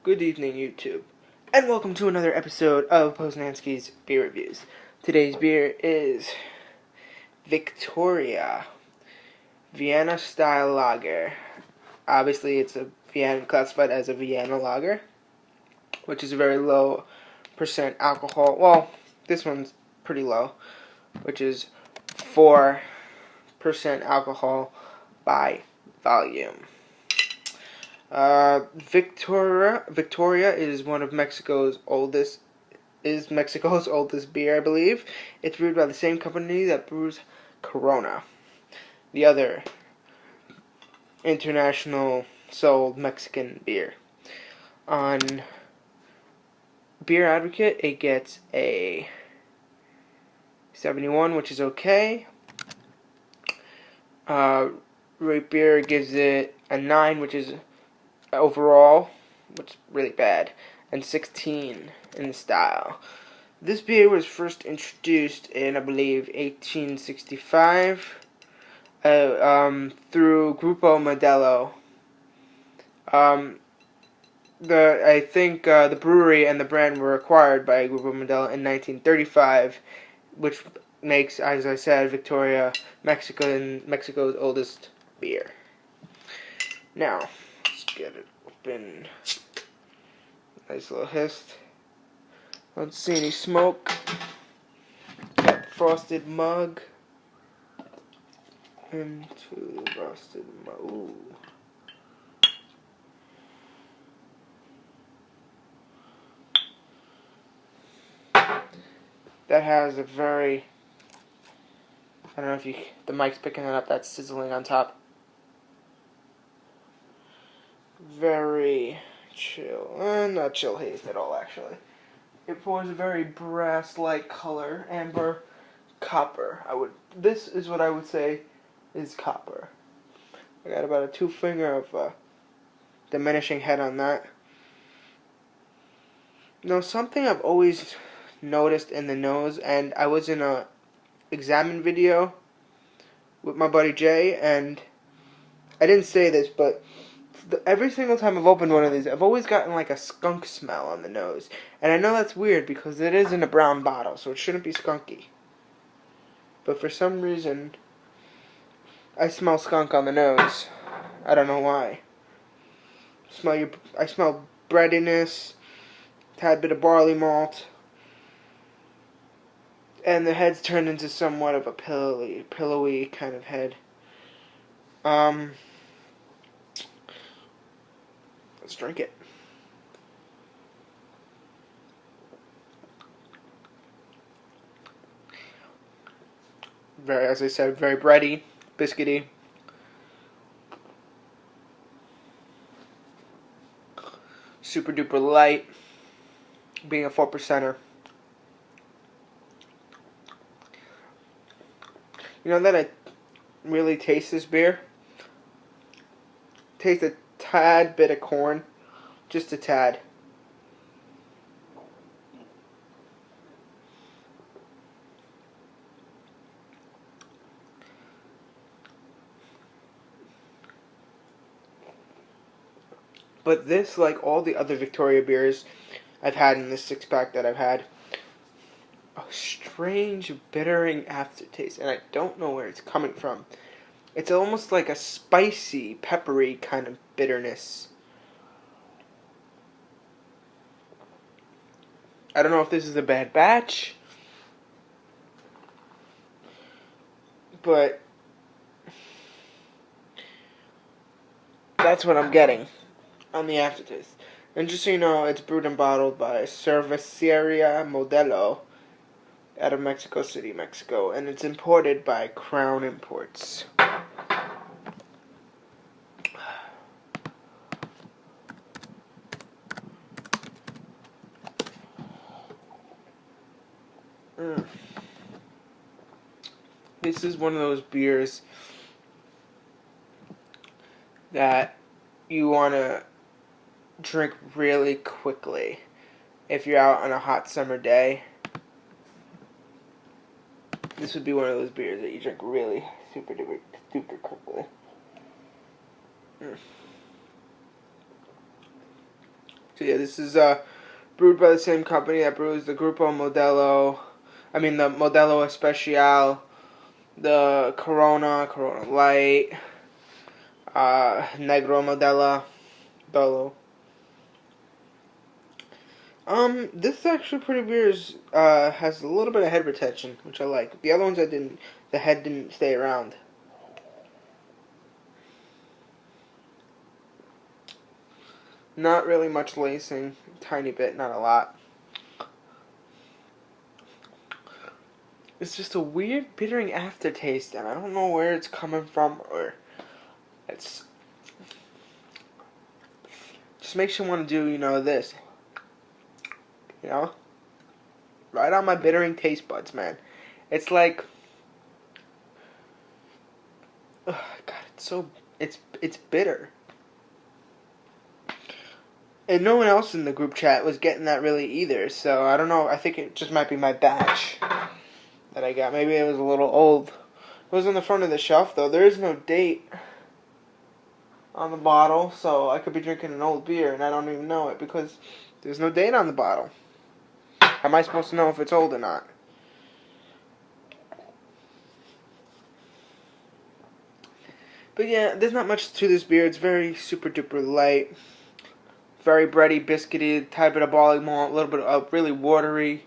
Good evening, YouTube, and welcome to another episode of Poznansky's Beer Reviews. Today's beer is Victoria Vienna Style Lager. Obviously, it's classified as a Vienna Lager, which is a very low percent alcohol. Well, this one's pretty low, which is 4% alcohol by volume. Victoria is one of Mexico's oldest beer, I believe. It's brewed by the same company that brews Corona, the other international sold Mexican beer. On Beer Advocate, it gets a 71, which is okay. Rate Beer gives it a 9, which is overall, which is really bad, and 16 in the style. This beer was first introduced in, I believe, 1865 through Grupo Modelo. I think the brewery and the brand were acquired by Grupo Modelo in 1935, which makes, as I said, Victoria Mexico's oldest beer. Now, let's get it open. Nice little hist. Don't see any smoke. Got frosted mug. Into the frosted mug. Ooh. That has a very, I don't know if the mic's picking it up, that's sizzling on top. Very chill, not chill haze at all, actually. It pours a very brass-like color, amber, copper. This is what I would say is copper. I got about a 2-finger of diminishing head on that. Now, something I've always noticed in the nose, and I was in a Examine video with my buddy Jay, and I didn't say this, but every single time I've opened one of these, I've always gotten like a skunk smell on the nose. And I know that's weird because it is in a brown bottle, so it shouldn't be skunky. But for some reason, I smell skunk on the nose. I don't know why. I smell breadiness, tad bit of barley malt, and the head's turned into somewhat of a pillowy kind of head. Let's drink it. As I said, very bready, biscuity. Super duper light, being a 4%er. You know that I really taste this beer? Taste a tad bit of corn, just a tad. But this, like all the other Victoria beers I've had in this 6-pack that I've had, a strange bittering aftertaste, and I don't know where it's coming from. It's almost like a spicy, peppery kind of bitterness. I don't know if this is a bad batch, but that's what I'm getting on the aftertaste. And just so you know, it's brewed and bottled by Cerveceria Modelo out of Mexico City, Mexico, and it's imported by Crown Imports. This is one of those beers that you want to drink really quickly if you're out on a hot summer day. This would be one of those beers that you drink really super quickly. So yeah, this is brewed by the same company that brews the Grupo Modelo. I mean the Modelo Especial, the Corona, Corona Light, Negro Modelo. This actually pretty beer has a little bit of head retention, which I like. The other ones the head didn't stay around. Not really much lacing, tiny bit, not a lot. It's just a weird bittering aftertaste, and I don't know where it's coming from, or it's just makes you want to do, this. Right on my bittering taste buds, man. It's like, God, it's bitter. And no one else in the group chat was getting that really either, so I don't know, I think it just might be my batch that I got. Maybe it was a little old. It was on the front of the shelf, though. There is no date on the bottle, so I could be drinking an old beer and I don't even know it because there's no date on the bottle. How am I supposed to know if it's old or not? But yeah, there's not much to this beer. It's very super duper light. Very bready, biscuity, type bit of barley malt, a little bit of really watery.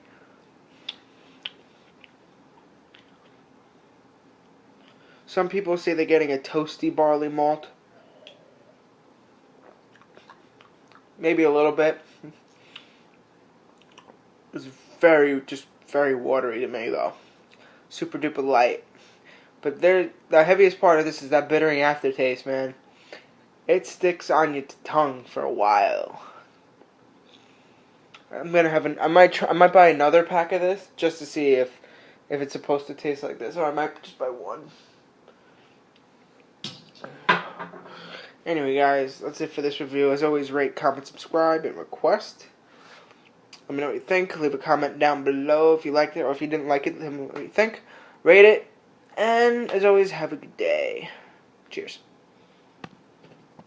Some people say they're getting a toasty barley malt. Maybe a little bit. It's very watery to me though. Super duper light. But the heaviest part of this is that bittering aftertaste, man. It sticks on your tongue for a while. I'm gonna have I might buy another pack of this just to see if it's supposed to taste like this, or I might just buy one. Anyway, guys, that's it for this review. As always, rate, comment, subscribe, and request. Let me know what you think. Leave a comment down below if you liked it, or if you didn't like it, let me know what you think. Rate it, and as always, have a good day. Cheers.